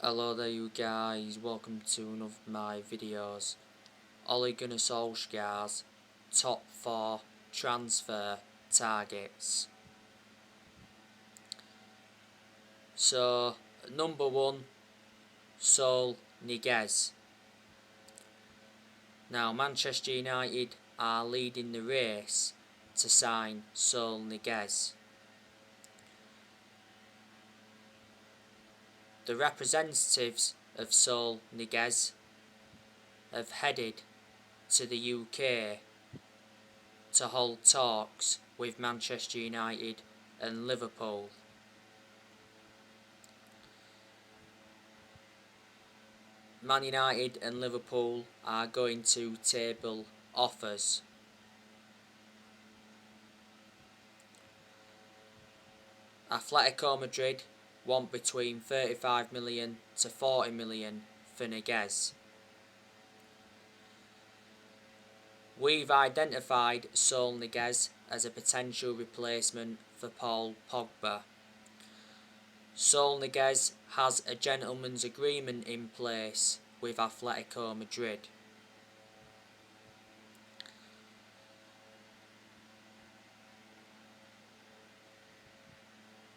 Hello there you guys, welcome to one of my videos. Ole Gunnar Solskjaer's top 4 transfer targets. So, number 1, Sol Niguez. Now, Manchester United are leading the race to sign Sol Niguez. The representatives of Sol Niguez have headed to the UK to hold talks with Manchester United and Liverpool. Man United and Liverpool are going to table offers. Atletico Madrid want between 35 million to 40 million for Niguez. We've identified Sol Niguez as a potential replacement for Paul Pogba. Sol Niguez has a gentleman's agreement in place with Atletico Madrid.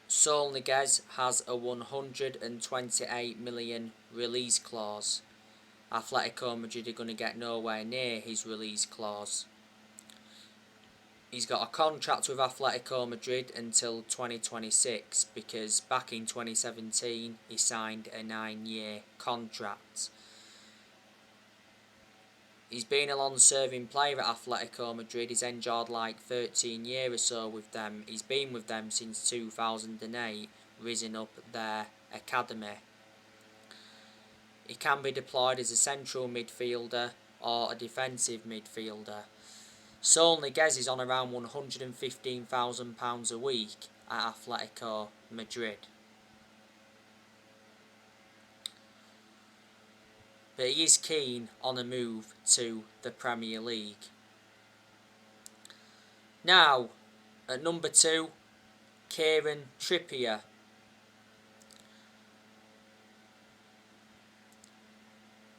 Sol Niguez has a 128 million release clause. Atletico Madrid are going to get nowhere near his release clause. He's got a contract with Atletico Madrid until 2026 because back in 2017 he signed a 9-year contract. He's been a long-serving player at Atletico Madrid. He's enjoyed like 13 years or so with them. He's been with them since 2008, risen up their academy. He can be deployed as a central midfielder or a defensive midfielder. Sol Niguez is on around £115,000 a week at Atletico Madrid. But he is keen on a move to the Premier League. Now, at number 2, Kieran Trippier.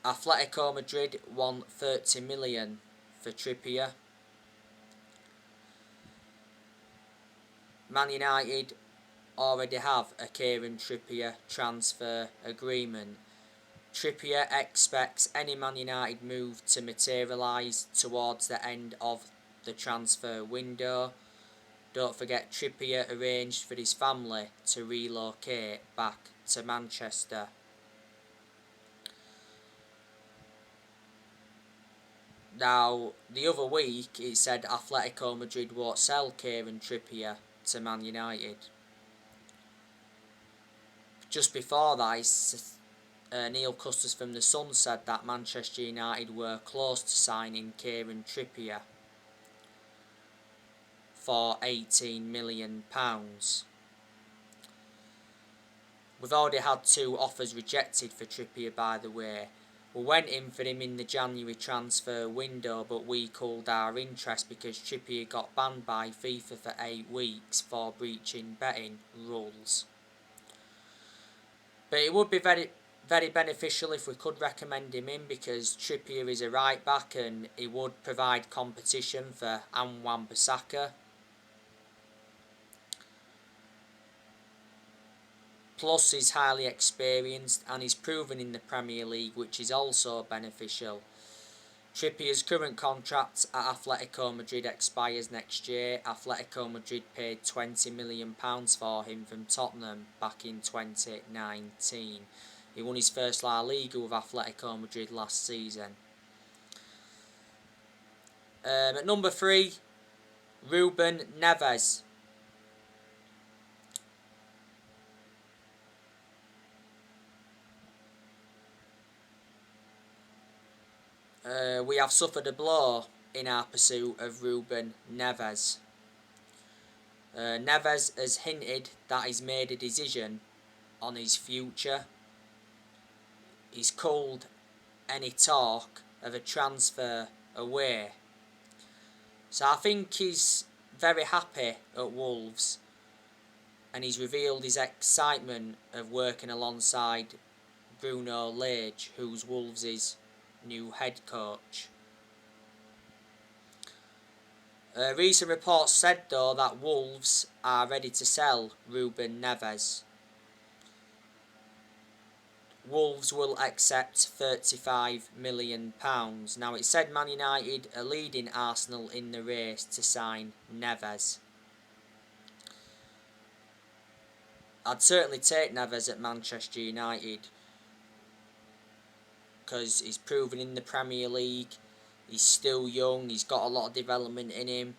Atletico Madrid want 30 million for Trippier. Man United already have a Kieran Trippier transfer agreement. Trippier expects any Man United move to materialise towards the end of the transfer window. Don't forget, Trippier arranged for his family to relocate back to Manchester. Now, the other week it said Atletico Madrid won't sell Kieran Trippier to Man United. Just before that, Neil Custis from The Sun said that Manchester United were close to signing Kieran Trippier for £18 million. We've already had 2 offers rejected for Trippier, by the way. We went in for him in the January transfer window, but we called our interest because Trippier got banned by FIFA for 8 weeks for breaching betting rules. But it would be very beneficial if we could recommend him in, because Trippier is a right back and he would provide competition for Wan-Bissaka. Plus, he's highly experienced and he's proven in the Premier League, which is also beneficial. Trippier's current contract at Atletico Madrid expires next year. Atletico Madrid paid £20 million for him from Tottenham back in 2019. He won his first La Liga with Atletico Madrid last season. At number 3, Ruben Neves. We have suffered a blow in our pursuit of Ruben Neves. Neves has hinted that he's made a decision on his future. He's called any talk of a transfer away. So I think he's very happy at Wolves, and he's revealed his excitement of working alongside Bruno Lage, who's Wolves' new head coach. Recent reports said though that Wolves are ready to sell Ruben Neves. Wolves will accept £35 million. Now it said Man United are leading Arsenal in the race to sign Neves. I'd certainly take Neves at Manchester United because he's proven in the Premier League, he's still young, he's got a lot of development in him,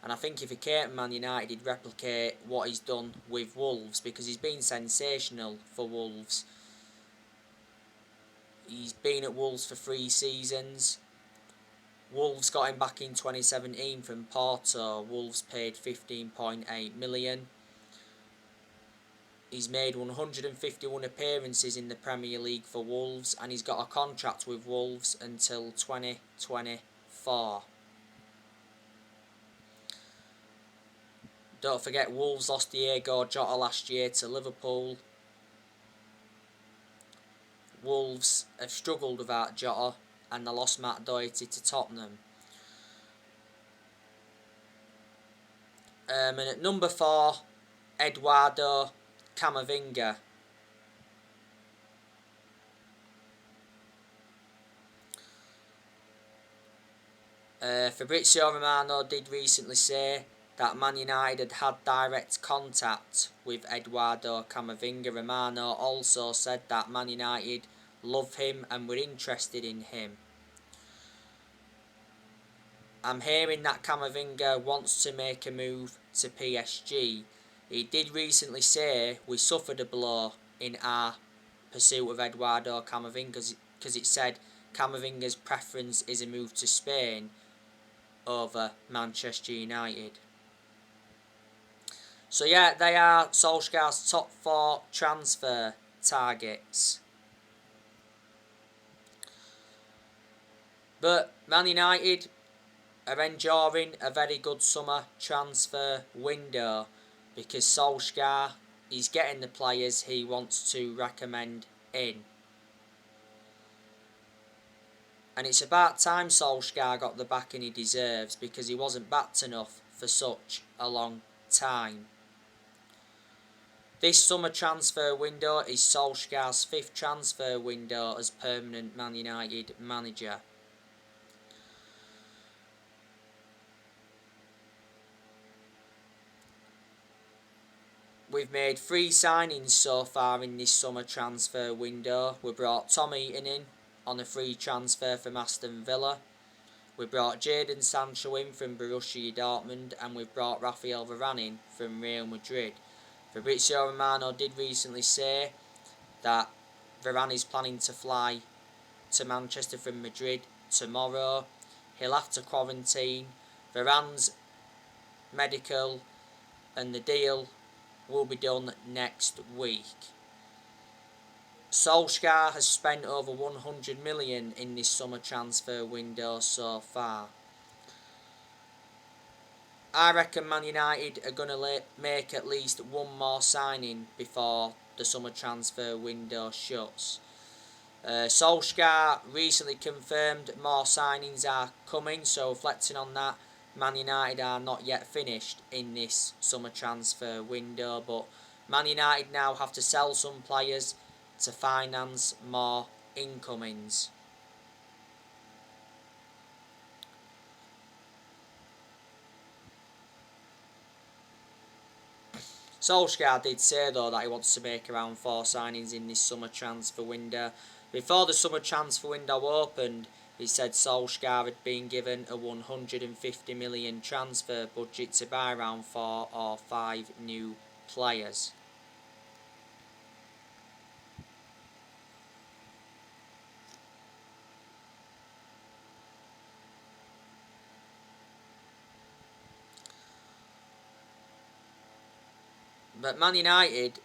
and I think if he came to Man United he'd replicate what he's done with Wolves because he's been sensational for Wolves. He's been at Wolves for 3 seasons. Wolves got him back in 2017 from Porto. Wolves paid £15.8 million. He's made 151 appearances in the Premier League for Wolves and he's got a contract with Wolves until 2024. Don't forget Wolves lost Diego Jota last year to Liverpool. Wolves have struggled without Jota and they lost Matt Doherty to Tottenham. And at number 4, Eduardo Camavinga. Fabrizio Romano did recently say that Man United had direct contact with Eduardo Camavinga. Romano also said that Man United love him and were interested in him. I'm hearing that Camavinga wants to make a move to PSG. He did recently say we suffered a blow in our pursuit of Eduardo Camavinga because it said Camavinga's preference is a move to Spain over Manchester United. So yeah, they are Solskjaer's top 4 transfer targets. But Man United are enjoying a very good summer transfer window because Solskjaer is getting the players he wants to recommend in. And it's about time Solskjaer got the backing he deserves because he wasn't backed enough for such a long time. This summer transfer window is Solskjaer's 5th transfer window as permanent Man United manager. We've made 3 signings so far in this summer transfer window. We brought Tom Eaton in on a free transfer from Aston Villa. We brought Jadon Sancho in from Borussia Dortmund and we've brought Rafael Varane in from Real Madrid. Fabrizio Romano did recently say that Varane is planning to fly to Manchester from Madrid tomorrow. He'll have to quarantine. Varane's medical and the deal will be done next week. Solskjaer has spent over 100 million in this summer transfer window so far. I reckon Man United are going to make at least one more signing before the summer transfer window shuts. Solskjaer recently confirmed more signings are coming, so reflecting on that, Man United are not yet finished in this summer transfer window, but Man United now have to sell some players to finance more incomings. Solskjaer did say though that he wants to make around 4 signings in this summer transfer window. Before the summer transfer window opened, he said Solskjaer had been given a 150 million transfer budget to buy around 4 or 5 new players. But Man United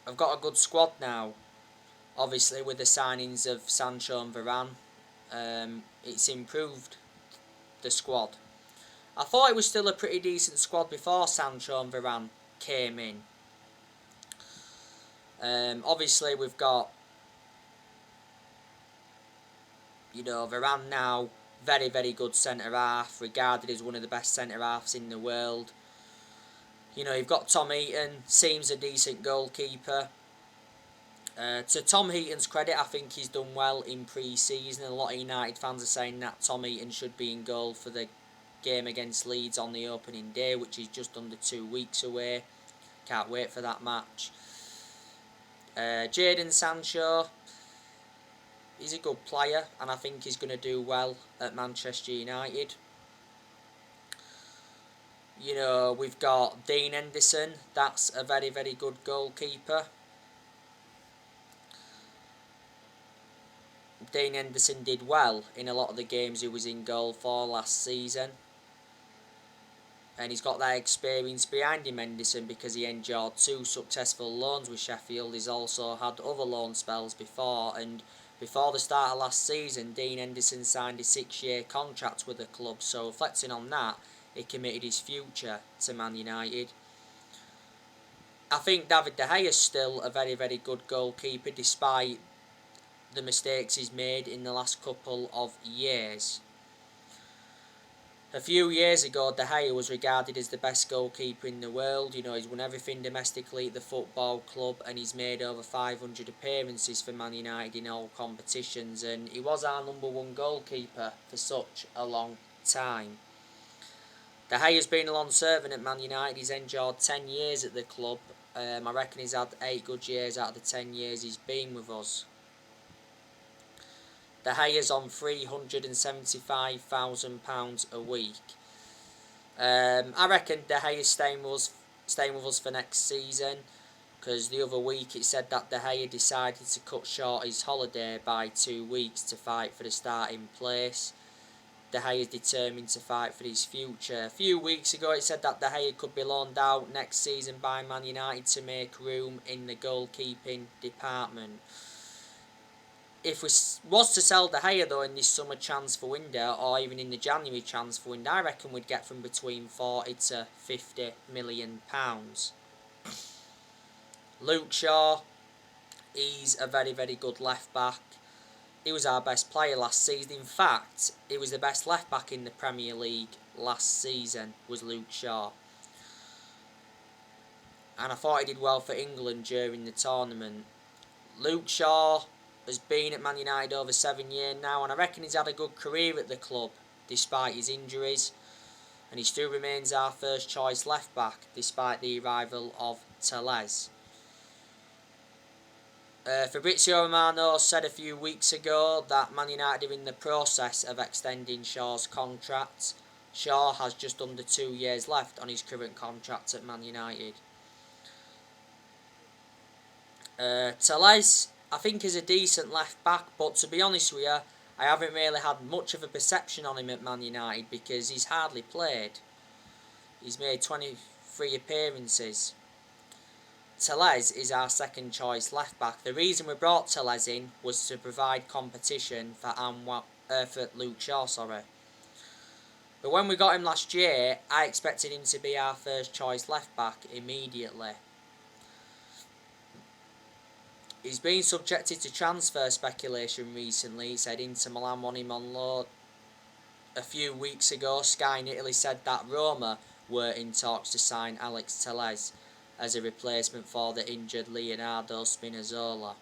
have got a good squad now. Obviously with the signings of Sancho and Varane, it's improved the squad. I thought it was still a pretty decent squad before Sancho and Varane came in. Obviously we've got You know, Varane now, very, very good centre-half, regarded as one of the best centre-halves in the world. You know, you've got Tom Heaton, seems a decent goalkeeper. To Tom Heaton's credit, I think he's done well in pre-season. A lot of United fans are saying that Tom Heaton should be in goal for the game against Leeds on the opening day, which is just under 2 weeks away. Can't wait for that match. Jadon Sancho, he's a good player, and I think he's going to do well at Manchester United. You know, we've got Dean Henderson, that's a very, very good goalkeeper. Dean Henderson did well in a lot of the games he was in goal for last season. And he's got that experience behind him, Henderson, because he endured 2 successful loans with Sheffield. He's also had other loan spells before, and before the start of last season, Dean Henderson signed a 6-year contract with the club, so reflecting on that, he committed his future to Man United. I think David De Gea is still a very, very good goalkeeper, despite the mistakes he's made in the last couple of years. A few years ago, De Gea was regarded as the best goalkeeper in the world. You know, he's won everything domestically at the football club, and he's made over 500 appearances for Man United in all competitions, and he was our #1 goalkeeper for such a long time. De Gea's been a long servant at Man United. He's endured 10 years at the club. I reckon he's had 8 good years out of the 10 years he's been with us. De Gea's on £375,000 a week. I reckon De Gea's staying with us for next season, because the other week it said that De Gea decided to cut short his holiday by 2 weeks to fight for the starting place. De Gea is determined to fight for his future. A few weeks ago it said that De Gea could be loaned out next season by Man United to make room in the goalkeeping department. If we was to sell De Gea though in this summer transfer window, or even in the January transfer window, I reckon we'd get from between £40 to £50 million. Luke Shaw, he's a very, very good left back. He was our best player last season. In fact, he was the best left back in the Premier League last season, was Luke Shaw. And I thought he did well for England during the tournament. Luke Shaw has been at Man United over 7 years now, and I reckon he's had a good career at the club despite his injuries, and he still remains our first choice left back despite the arrival of Tellez. Fabrizio Romano said a few weeks ago that Man United are in the process of extending Shaw's contract. Shaw has just under 2 years left on his current contract at Man United. Tellez, I think, is a decent left back, but to be honest with you, I haven't really had much of a perception on him at Man United because he's hardly played. He's made 23 appearances. Tellez is our second choice left back. The reason we brought Tellez in was to provide competition for Luke Shaw. But when we got him last year, I expected him to be our first choice left back immediately. He's been subjected to transfer speculation recently. He said Inter Milan want him on loan. A few weeks ago, Sky in Italy said that Roma were in talks to sign Alex Tellez as a replacement for the injured Leonardo Spinazzola.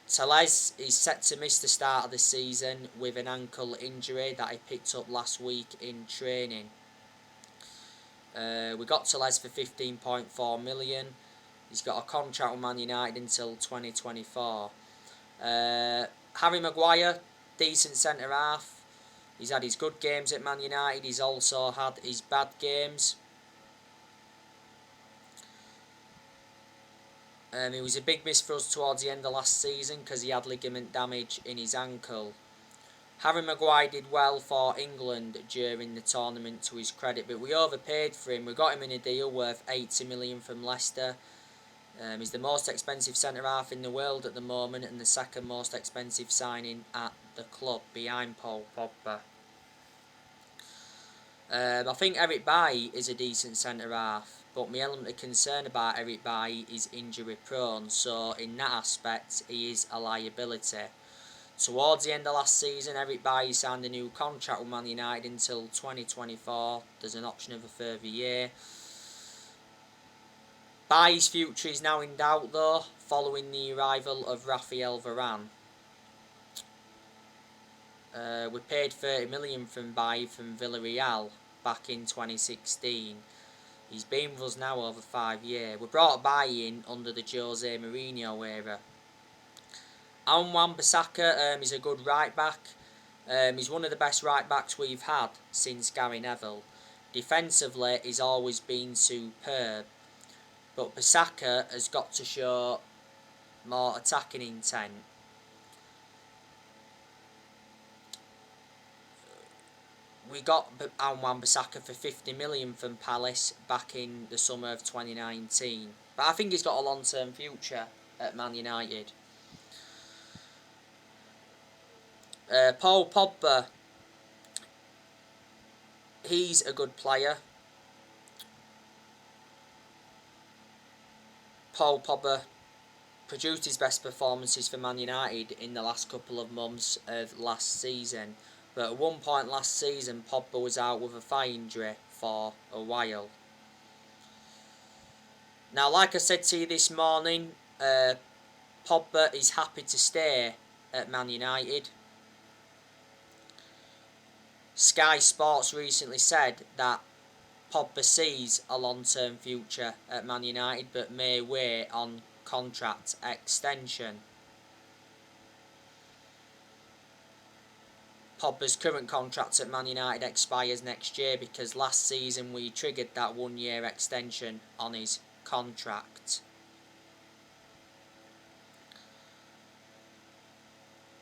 Tellez is set to miss the start of the season with an ankle injury that he picked up last week in training. We got Tellez for £15.4 million. He's got a contract with Man United until 2024. Harry Maguire, decent centre-half. He's had his good games at Man United. He's also had his bad games. He was a big miss for us towards the end of last season because he had ligament damage in his ankle. Harry Maguire did well for England during the tournament, to his credit, but we overpaid for him. We got him in a deal worth £80 million from Leicester. He's the most expensive centre-half in the world at the moment and the second most expensive signing at the club, behind Paul Pogba. I think Eric Bailly is a decent centre-half, but my element of concern about Eric Bailly is injury-prone, so in that aspect he is a liability. Towards the end of last season, Eric Bailly signed a new contract with Man United until 2024. There's an option of a further year. Bailly's future is now in doubt though, following the arrival of Raphael Varane. We paid 30 million from Bailly from Villarreal back in 2016. He's been with us now over 5 years. We brought Bailly in under the Jose Mourinho era. Wan-Bissaka is a good right back. He's one of the best right backs we've had since Gary Neville. Defensively, he's always been superb. But Bissaka has got to show more attacking intent. We got Wan-Bissaka for 50 million from Palace back in the summer of 2019. But I think he's got a long-term future at Man United. Paul Pogba, he's a good player. Paul Pogba produced his best performances for Man United in the last couple of months of last season. But at one point last season, Pogba was out with a thigh injury for a while. Now, like I said to you this morning, Pogba is happy to stay at Man United. Sky Sports recently said that Pogba sees a long-term future at Man United but may wait on contract extension. Pogba's current contract at Man United expires next year because last season we triggered that 1-year extension on his contract.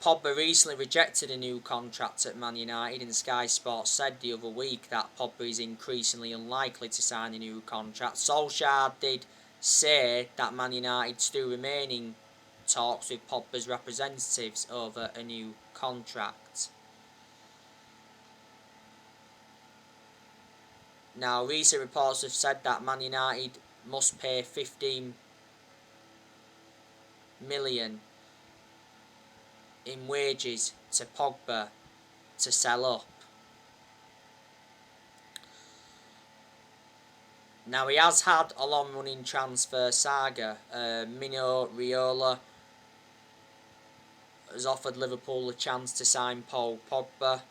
Pogba recently rejected a new contract at Man United, and Sky Sports said the other week that Pogba is increasingly unlikely to sign a new contract. Solskjaer did say that Man United still remain in talks with Pogba's representatives over a new contract. Now, recent reports have said that Man United must pay 15 million in wages to Pogba to sell up. Now, he has had a long-running transfer saga. Mino Raiola has offered Liverpool a chance to sign Paul Pogba.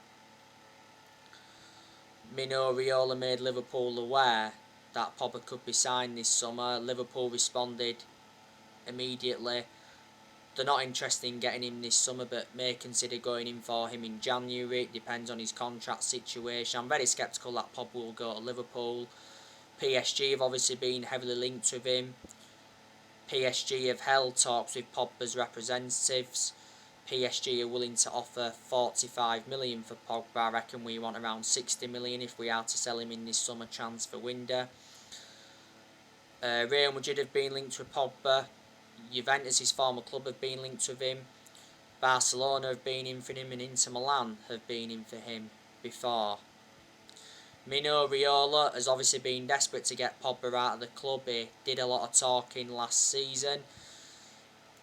Mino Raiola made Liverpool aware that Pogba could be signed this summer. Liverpool responded immediately. They're not interested in getting him this summer, but may consider going in for him in January. It depends on his contract situation. I'm very sceptical that Pogba will go to Liverpool. PSG have obviously been heavily linked with him. PSG have held talks with Pogba's representatives. PSG are willing to offer 45 million for Pogba. I reckon we want around 60 million if we are to sell him in this summer transfer window. Real Madrid have been linked with Pogba. Juventus, his former club, have been linked with him. Barcelona have been in for him, and Inter Milan have been in for him before. Mino Raiola has obviously been desperate to get Pogba out of the club. He did a lot of talking last season.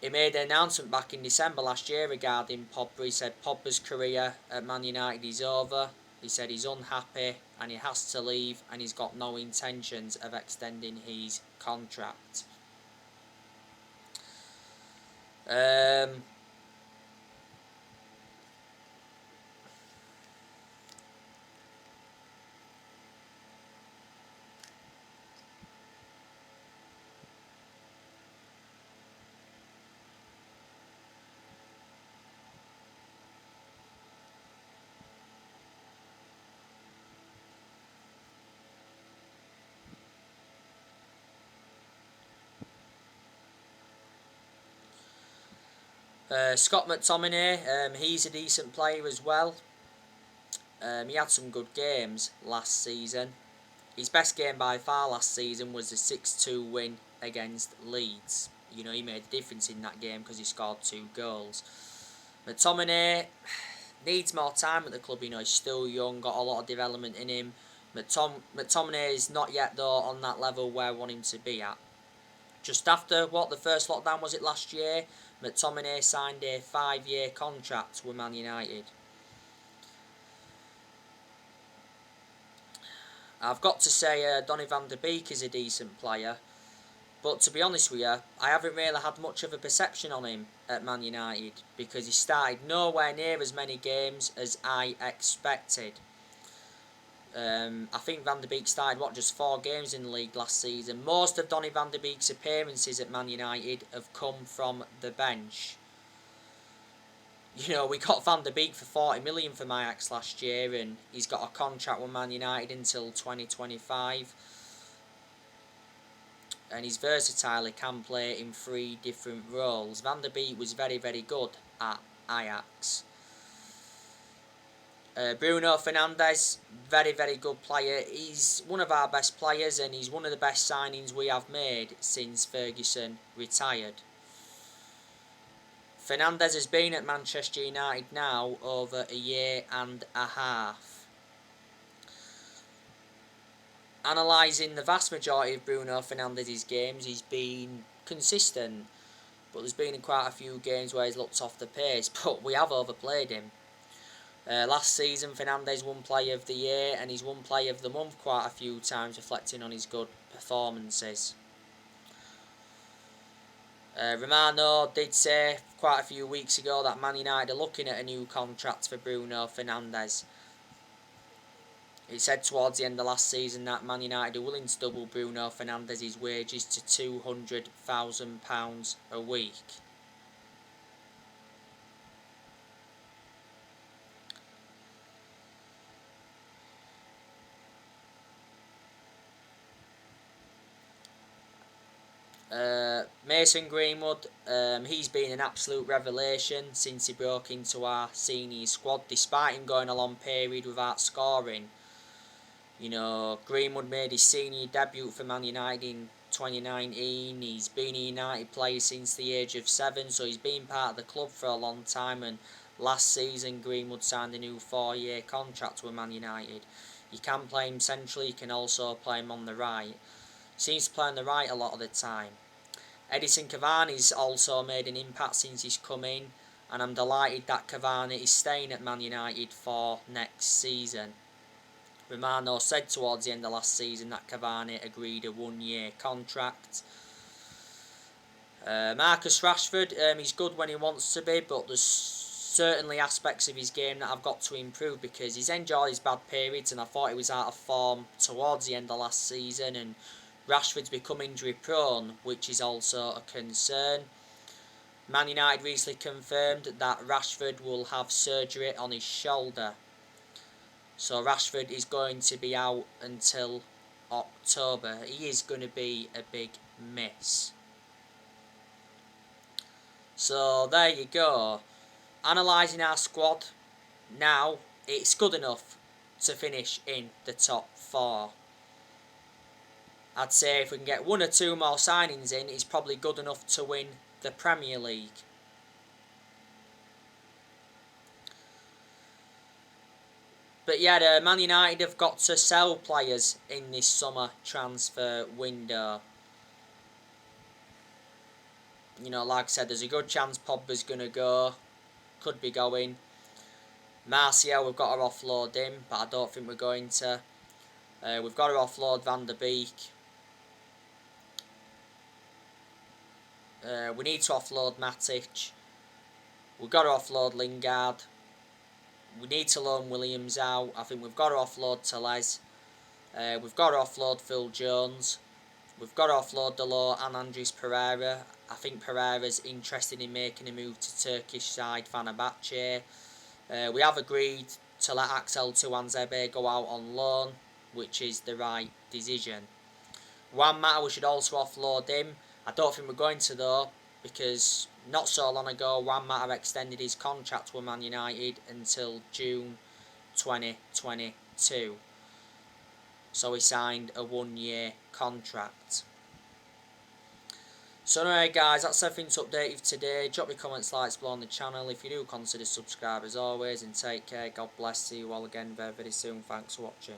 He made an announcement back in December last year regarding Pogba. He said Pogba's career at Man United is over. He said he's unhappy and he has to leave, and he's got no intentions of extending his contract. Scott McTominay, he's a decent player as well. He had some good games last season. His best game by far last season was the 6-2 win against Leeds. You know, he made a difference in that game because he scored 2 goals. McTominay needs more time at the club. You know, he's still young, got a lot of development in him. McTominay is not yet, though, on that level where I want him to be at. Just after the first lockdown was it last year, McTominay signed a 5-year contract with Man United. I've got to say Donny van de Beek is a decent player, but to be honest with you, I haven't really had much of a perception on him at Man United because he started nowhere near as many games as I expected. I think Van de Beek started, just 4 games in the league last season. Most of Donny van de Beek's appearances at Man United have come from the bench. You know, we got Van de Beek for 40 million from Ajax last year, and he's got a contract with Man United until 2025. And he's versatile, he can play in 3 different roles. Van de Beek was very, very good at Ajax. Bruno Fernandes, very, very good player. He's one of our best players and he's one of the best signings we have made since Ferguson retired. Fernandes has been at Manchester United now over a year and a half. Analysing the vast majority of Bruno Fernandes' games, he's been consistent, but there's been quite a few games where he's looked off the pace, but we have overplayed him. Last season, Fernandes won Player of the Year and he's won Player of the Month quite a few times, reflecting on his good performances. Romano did say quite a few weeks ago that Man United are looking at a new contract for Bruno Fernandes. He said towards the end of last season that Man United are willing to double Bruno Fernandes' wages to £200,000 a week. Mason Greenwood, he's been an absolute revelation since he broke into our senior squad, despite him going a long period without scoring. You know, Greenwood made his senior debut for Man United in 2019. He's been a United player since the age of 7, so he's been part of the club for a long time. And last season, Greenwood signed a new 4-year contract with Man United. You can play him centrally, you can also play him on the right. Seems to play on the right a lot of the time. Edison Cavani's also made an impact since he's come in, and I'm delighted that Cavani is staying at Man United for next season. Romano said towards the end of last season that Cavani agreed a 1-year contract. Marcus Rashford, he's good when he wants to be, but there's certainly aspects of his game that I've got to improve because he's enjoyed his bad periods and I thought he was out of form towards the end of last season, and Rashford's become injury prone, which is also a concern. Man United recently confirmed that Rashford will have surgery on his shoulder. So Rashford is going to be out until October. He is going to be a big miss. So there you go. Analysing our squad now, it's good enough to finish in the top 4. I'd say if we can get 1 or 2 more signings in, it's probably good enough to win the Premier League. But yeah, Man United have got to sell players in this summer transfer window. You know, like I said, there's a good chance Pogba's going to go. Could be going. Martial, we've got to offload him, but I don't think we're going to. We've got to offload Van de Beek. We need to offload Matic. We've got to offload Lingard. We need to loan Williams out. I think we've got to offload Tellez. We've got to offload Phil Jones. We've got to offload Dalot and Andres Pereira. I think Pereira's interested in making a move to Turkish side Fenerbahce. We have agreed to let Axel Tuanzebe go out on loan, which is the right decision. Juan Mata, we should also offload him. I don't think we're going to though, because not so long ago Juan Mata extended his contract with Man United until June 2022. So he signed a 1-year contract. So anyway guys, that's everything to update you today. Drop your comments, likes below on the channel. If you do, consider subscribe as always, and take care. God bless. See you all again very, very soon. Thanks for watching.